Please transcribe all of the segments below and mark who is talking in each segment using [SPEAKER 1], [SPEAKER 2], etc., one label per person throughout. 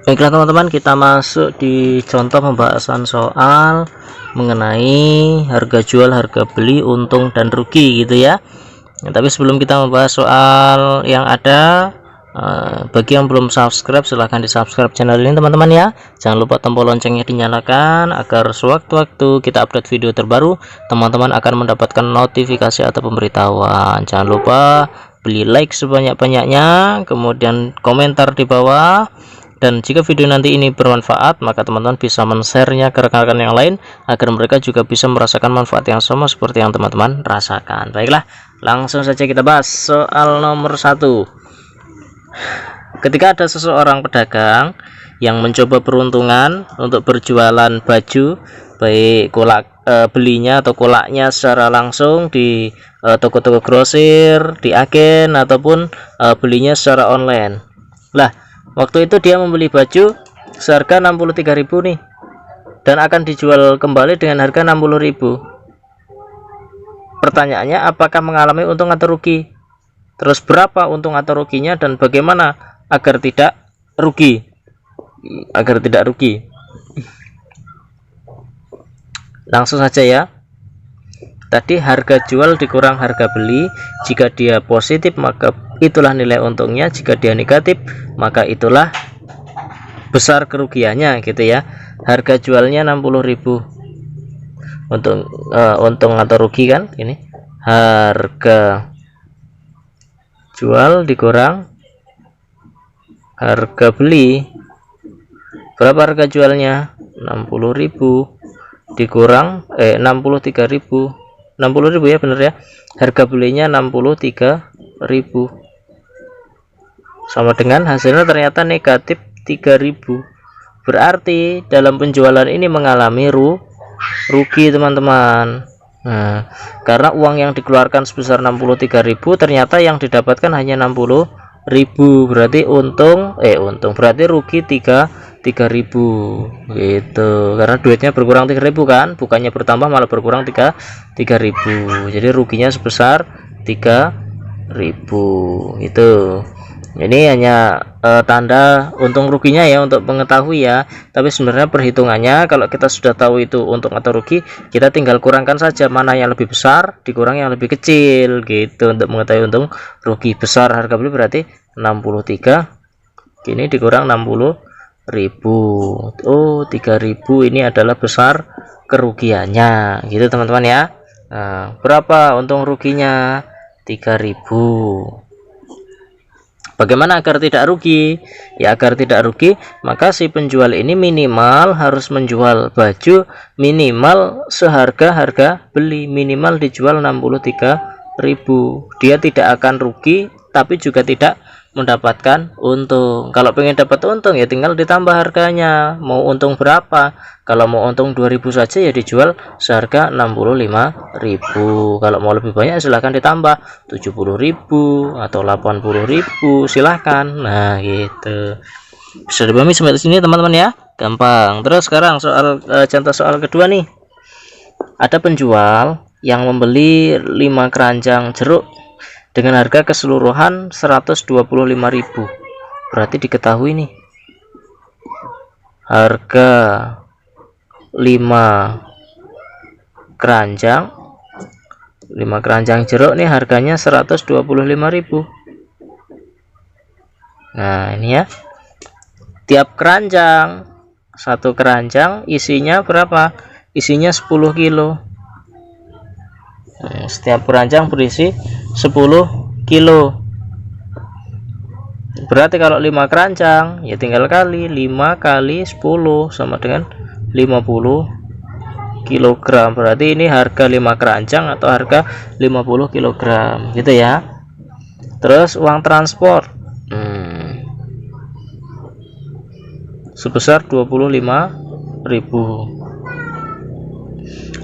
[SPEAKER 1] Baiklah teman-teman, kita masuk di contoh pembahasan soal mengenai harga jual, harga beli, untung dan rugi gitu ya. Nah, tapi sebelum kita membahas soal yang ada, bagi yang belum subscribe silahkan di subscribe channel ini teman-teman ya. Jangan lupa tombol loncengnya dinyalakan agar sewaktu-waktu kita update video terbaru teman-teman akan mendapatkan notifikasi atau pemberitahuan. Jangan lupa beli like sebanyak-banyaknya, kemudian komentar di bawah. Dan jika video nanti ini bermanfaat, maka teman-teman bisa men-share-nya ke rekan-rekan yang lain agar mereka juga bisa merasakan manfaat yang sama seperti yang teman-teman rasakan. Baiklah, langsung saja kita bahas soal nomor 1. Ketika ada seseorang pedagang yang mencoba peruntungan untuk berjualan baju, baik belinya atau kolaknya secara langsung di toko-toko grosir, di agen, ataupun belinya secara online. Lah, waktu itu dia membeli baju seharga 63.000 nih, dan akan dijual kembali dengan harga 60.000. Pertanyaannya, apakah mengalami untung atau rugi? Terus berapa untung atau ruginya, dan bagaimana agar tidak rugi? Langsung saja ya. Tadi harga jual dikurang harga beli, jika dia positif maka itulah nilai untungnya, jika dia negatif maka itulah besar kerugiannya gitu ya. Harga jualnya 60.000, untung atau rugi kan ini, harga jual dikurang harga beli. Berapa harga jualnya? 60.000 dikurang 63.000, 60.000 ya, bener ya. Harga belinya 63.000, sama dengan hasilnya ternyata negatif 3.000. Berarti dalam penjualan ini mengalami rugi teman-teman. Nah, karena uang yang dikeluarkan sebesar 63.000 ternyata yang didapatkan hanya 60.000. Berarti berarti rugi 3.000 gitu, karena duitnya berkurang 3.000 kan, bukannya bertambah malah berkurang 3.000. jadi ruginya sebesar 3.000 itu. Ini hanya tanda untung ruginya ya, untuk mengetahui ya. Tapi sebenarnya perhitungannya kalau kita sudah tahu itu untung atau rugi, kita tinggal kurangkan saja mana yang lebih besar dikurang yang lebih kecil gitu, untuk mengetahui untung rugi. Besar harga beli berarti 63, kini dikurang 60.000. 3.000 ini adalah besar kerugiannya gitu teman-teman ya. Nah, berapa untung ruginya? 3.000. Bagaimana agar tidak rugi? Ya, agar tidak rugi maka si penjual ini minimal harus menjual baju minimal seharga harga beli, minimal dijual 63.000. Dia tidak akan rugi tapi juga tidak mendapatkan untung. Kalau pengen dapat untung ya tinggal ditambah harganya, mau untung berapa. Kalau mau untung 2.000 saja ya dijual seharga 65.000. kalau mau lebih banyak silahkan ditambah 70.000 atau 80.000, silahkan. Nah gitu, bisa dipahami sampai sini teman-teman ya, gampang. Terus sekarang soal contoh soal kedua nih. Ada penjual yang membeli 5 keranjang jeruk dengan harga keseluruhan 125.000. Berarti diketahui nih, harga 5 keranjang jeruk nih harganya 125.000. Nah ini ya, tiap keranjang, satu keranjang isinya berapa? Isinya 10 kilo. Setiap keranjang berisi 10 kilo. Berarti kalau 5 keranjang ya tinggal kali 5 kali 10 sama dengan 50 kilogram. Berarti ini harga 5 keranjang atau harga 50 kilogram gitu ya. Terus uang transport sebesar 25.000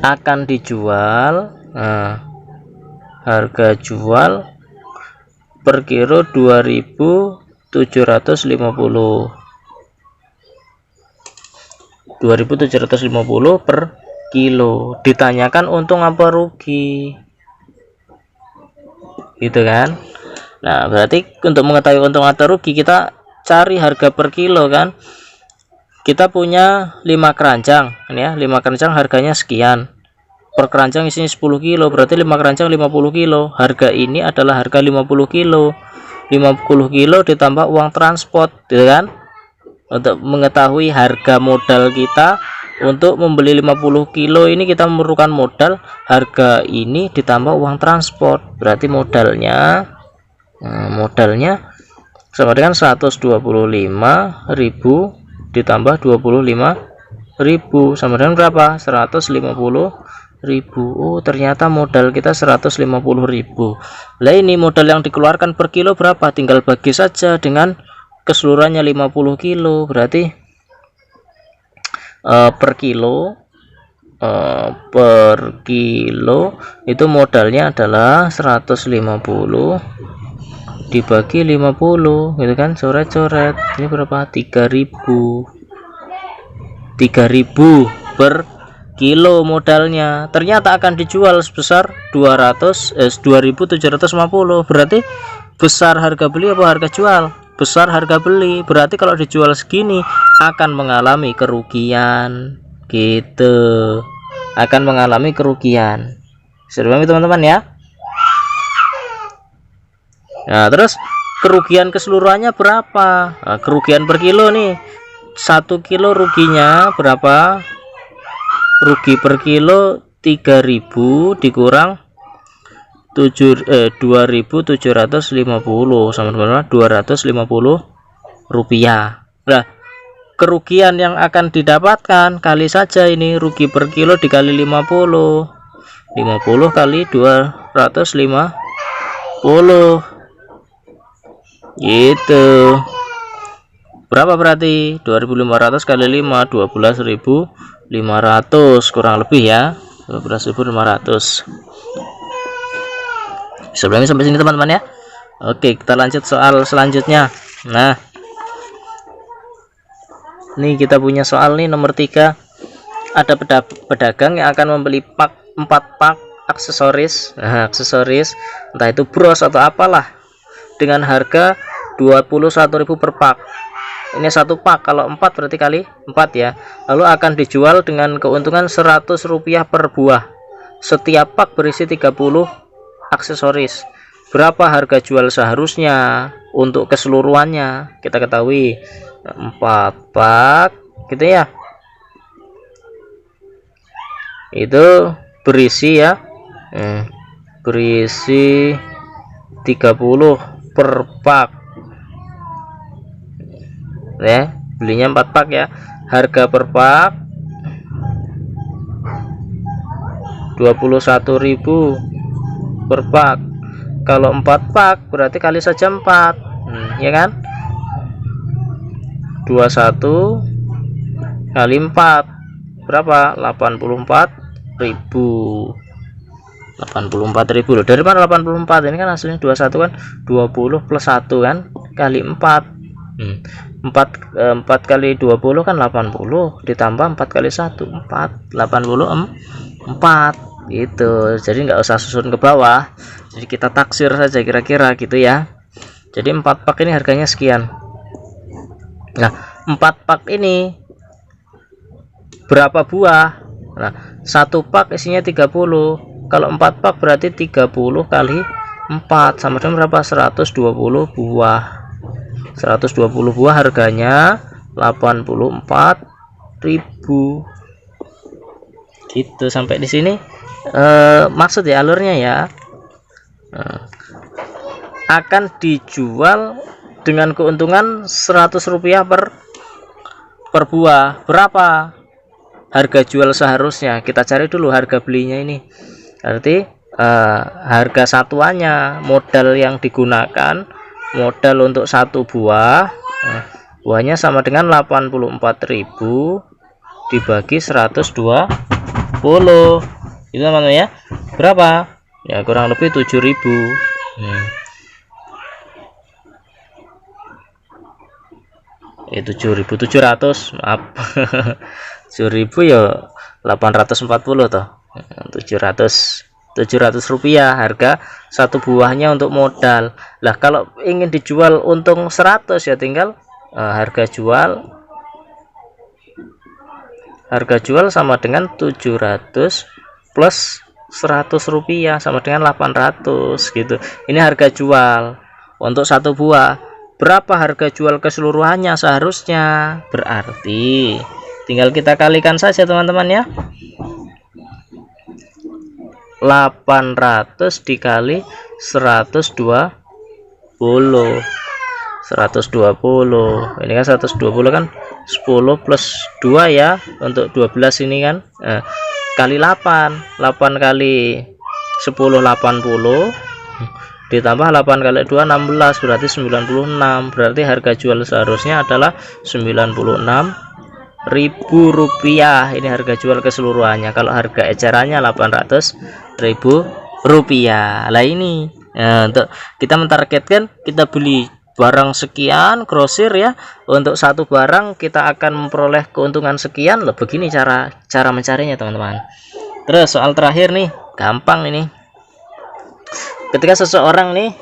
[SPEAKER 1] akan dijual. Harga jual per kilo 2.750 per kilo. Ditanyakan untung apa rugi gitu kan. Nah berarti untuk mengetahui untung atau rugi kita cari harga per kilo kan. Kita punya 5 keranjang ini ya, 5 keranjang harganya sekian. Per keranjang isinya 10 kilo, berarti 5 keranjang 50 kilo. Harga ini adalah harga 50 kilo. 50 kilo ditambah uang transport, gitu kan? Untuk mengetahui harga modal kita untuk membeli 50 kilo ini, kita memerlukan modal harga ini ditambah uang transport. Berarti modalnya sama dengan 125.000 ditambah 25.000 sama dengan berapa? 150.000. Oh, ternyata modal kita 150.000. Lah ini modal yang dikeluarkan per kilo berapa? Tinggal bagi saja dengan keseluruhannya 50 kilo. Berarti per kilo itu modalnya adalah 150 dibagi 50 gitu kan, coret-coret. Ini berapa? 3.000 per kilo modalnya. Ternyata akan dijual sebesar 2.750. Berarti besar harga beli apa harga jual? Besar harga beli. Berarti kalau dijual segini akan mengalami kerugian gitu, akan mengalami kerugian. Sudah paham teman-teman ya? Nah, terus kerugian keseluruhannya berapa? Nah, kerugian per kilo nih, 1 kilo ruginya berapa? Rugi per kilo 3.000 dikurang 2.750 sama dengan 250 rupiah. Nah, kerugian yang akan didapatkan kali saja ini rugi per kilo dikali 50 kali 250 gitu. Berapa berarti? 2.500 kali 5 12.500 kurang lebih ya, 12.500. Sebelumnya sampai sini teman-teman ya. Oke, kita lanjut soal selanjutnya. Nah, ini kita punya soal nih nomor 3. Ada pedagang yang akan membeli 4 pak aksesoris. Nah, aksesoris entah itu bros atau apalah dengan harga 21.000 per pak. Ini 1 pak, kalau 4 berarti kali 4 ya. Lalu akan dijual dengan keuntungan 100 rupiah per buah. Setiap pak berisi 30 aksesoris. Berapa harga jual seharusnya untuk keseluruhannya? Kita ketahui 4 pak gitu ya, itu berisi ya, berisi 30 per pak ya, belinya 4 pak ya. Harga per pak 21.000 per pak. Kalau 4 pak berarti kali saja 4, ya kan? 21 kali 4 berapa? 84.000. 84.000 loh. Dari mana 84? Ini kan hasilnya 21 kan, 20 plus 1 kan, kali 4. 4 kali 20 kan 80, ditambah 4 kali 1 4, 84 gitu. Jadi nggak usah susun ke bawah, jadi kita taksir saja kira-kira gitu ya. Jadi 4 pak ini harganya sekian. Nah, 4 pak ini berapa buah? Nah, 1 pak isinya 30. Kalau 4 pak berarti 30 kali 4 sama dengan berapa? 120 buah. 120 buah harganya 84.000. Gitu. Sampai di sini maksud ya alurnya ya. Akan dijual dengan keuntungan 100 rupiah per buah. Berapa harga jual seharusnya? Kita cari dulu harga belinya ini. Berarti harga satuannya, modal yang digunakan, modal untuk 1 buah, buahnya sama dengan 84.000 dibagi 120. Itu namanya berapa? Ya kurang lebih 7.000. 7.700, maaf. 7.000 ya 840 toh. 700 rupiah harga 1 buahnya untuk modal. Lah kalau ingin dijual untung 100 ya tinggal harga jual sama dengan 700 plus 100 rupiah sama dengan 800 gitu. Ini harga jual untuk satu buah. Berapa harga jual keseluruhannya seharusnya? Berarti tinggal kita kalikan saja teman-teman ya. 800 dikali 120. Ini kan 120 kan 10 plus 2 ya, untuk 12 ini kan kali 8 kali 10 80 ditambah 8 kali 2 16, berarti 96. Berarti harga jual seharusnya adalah 96.000 rupiah. Ini harga jual keseluruhannya. Kalau harga ecerannya 800.000 rupiah. Lah ini untuk kita mentargetkan kita beli barang sekian grosir ya, untuk satu barang kita akan memperoleh keuntungan sekian loh. Begini cara mencarinya teman-teman. Terus soal terakhir nih, gampang ini. Ketika seseorang nih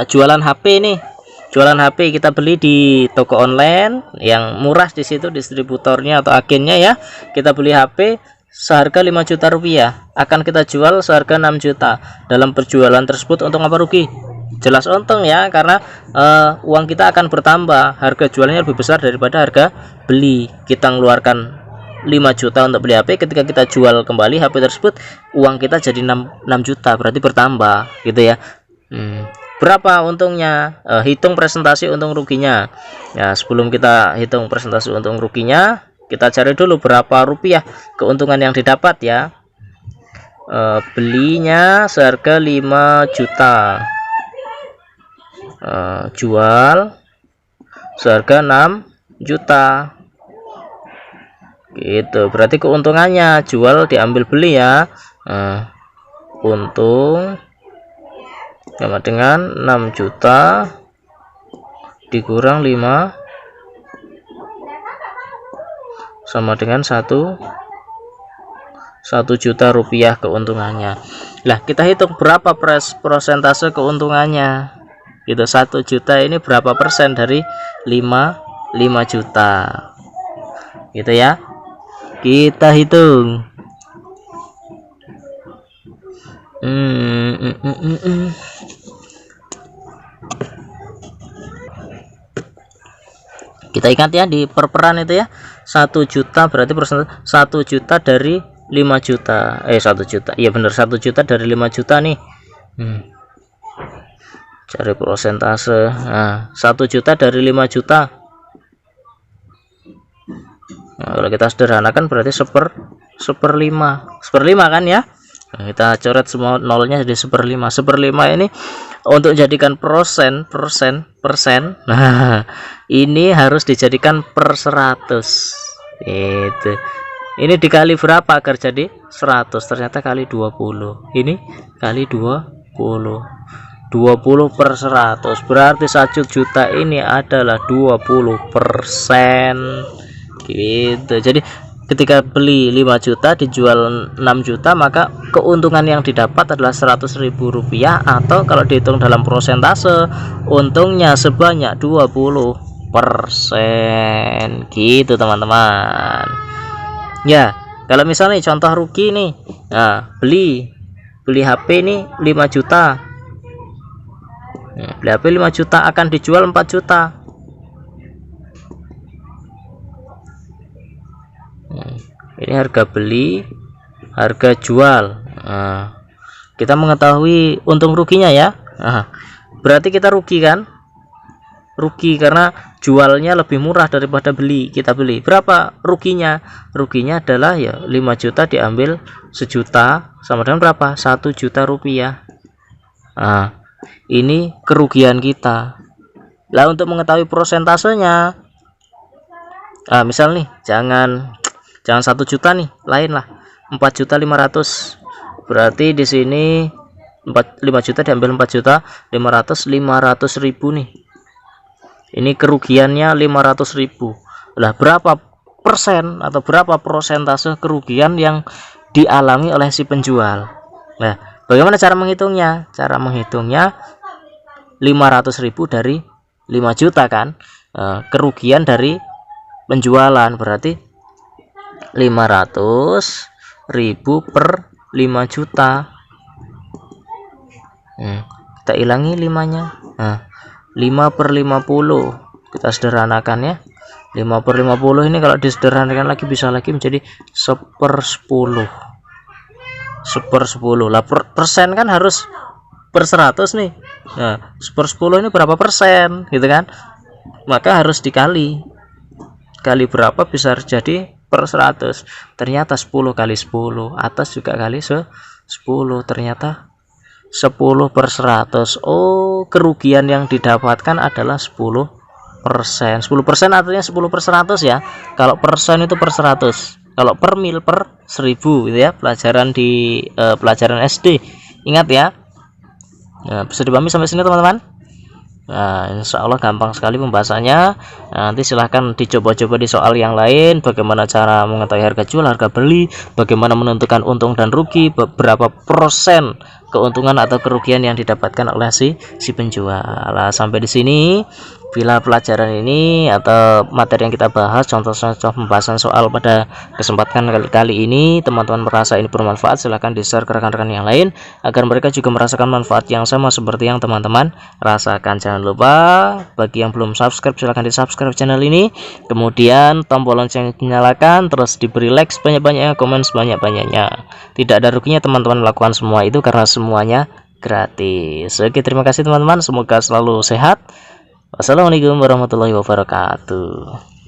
[SPEAKER 1] jualan HP nih, kita beli di toko online yang murah, di situ distributornya atau agennya ya, kita beli HP seharga 5 juta rupiah, akan kita jual seharga 6 juta. Dalam penjualan tersebut untung apa rugi? Jelas untung ya, karena uang kita akan bertambah, harga jualnya lebih besar daripada harga beli. Kita mengeluarkan 5 juta untuk beli HP, ketika kita jual kembali HP tersebut uang kita jadi 6 juta, berarti bertambah gitu ya. Berapa untungnya? Hitung presentasi untung ruginya ya. Sebelum kita hitung presentasi untung ruginya, kita cari dulu berapa rupiah keuntungan yang didapat ya. Belinya seharga 5 juta, jual seharga 6 juta gitu. Berarti keuntungannya jual diambil beli ya, untung sama dengan 6 juta dikurang 5 sama dengan 1 juta rupiah keuntungannya. Lah kita hitung berapa persentase keuntungannya gitu. 1 juta ini berapa persen dari 5 juta gitu ya, kita hitung. Kita ingat ya di perperan itu ya, 1 juta berarti persen 1 juta dari 5 juta, 1 juta iya bener, 1 juta dari 5 juta nih. Cari persentase. Nah, 1 juta dari 5 juta. Nah, kalau kita sederhanakan berarti seperlima kan ya. Nah, kita coret semua nolnya jadi seperlima. Seperlima ini untuk jadikan persen. Nah, ini harus dijadikan per 100. Itu. Ini dikali berapa agar jadi 100? Ternyata kali 20. Ini kali 20. 20 per 100 berarti 1 juta ini adalah 20% gitu. Jadi ketika beli 5 juta dijual 6 juta, maka keuntungan yang didapat adalah 100.000 rupiah, atau kalau dihitung dalam persentase untungnya sebanyak 20% gitu teman-teman ya. Kalau misalnya contoh rugi nih, nah beli HP nih 5 juta, beli HP 5 juta akan dijual 4 juta. Ini harga beli, harga jual. Kita mengetahui untung ruginya ya. Berarti kita rugi kan? Rugi karena jualnya lebih murah daripada kita beli. Berapa ruginya? Ruginya adalah ya 5 juta diambil 1 juta sama dengan berapa? 1 juta rupiah. Ini kerugian kita. Lah untuk mengetahui persentasenya, misal nih jangan 1 juta nih, lain lah 4.500.000. berarti di sini 5 juta diambil 4.500.000 nih. Ini kerugiannya 500.000. Lah berapa persen atau berapa persentase kerugian yang dialami oleh si penjual? Nah, bagaimana cara menghitungnya? Cara menghitungnya 500.000 dari 5 juta kan. kerugian dari penjualan, berarti 500.000 per 5 juta. Kita hilangi 5-nya. 5 per 50 kita sederhanakan ya. 5 per 50 ini kalau disederhanakan lagi bisa lagi menjadi 1/10. 1/10 lah, persen kan harus per 100 nih. Nah 1/10 ini berapa persen gitu kan, maka harus kali berapa bisa jadi per 100. Ternyata 10 kali 10, atas juga kali 10, ternyata 10/100. Oh, kerugian yang didapatkan adalah 10%. 10% artinya 10/100 ya. Kalau persen itu per 100, kalau per mil per 1000 gitu ya. Pelajaran di pelajaran SD. Ingat ya. Nah, bisa dipahami sampai sini teman-teman? Nah, insya Allah gampang sekali pembahasannya. Nah, nanti silahkan dicoba-coba di soal yang lain, bagaimana cara mengetahui harga jual, harga beli, bagaimana menentukan untung dan rugi, berapa persen keuntungan atau kerugian yang didapatkan oleh si penjual. Nah, sampai di sini bila pelajaran ini atau materi yang kita bahas, contoh-contoh pembahasan soal pada kesempatan kali ini teman-teman merasa ini bermanfaat, silahkan di-share ke rekan-rekan yang lain agar mereka juga merasakan manfaat yang sama seperti yang teman-teman rasakan. Jangan lupa bagi yang belum subscribe silahkan di subscribe channel ini, kemudian tombol lonceng dinyalakan, terus diberi like sebanyak-banyaknya, komen sebanyak-banyaknya. Tidak ada ruginya teman-teman melakukan semua itu karena semuanya gratis. Oke, terima kasih teman-teman, semoga selalu sehat. Wassalamualaikum warahmatullahi wabarakatuh.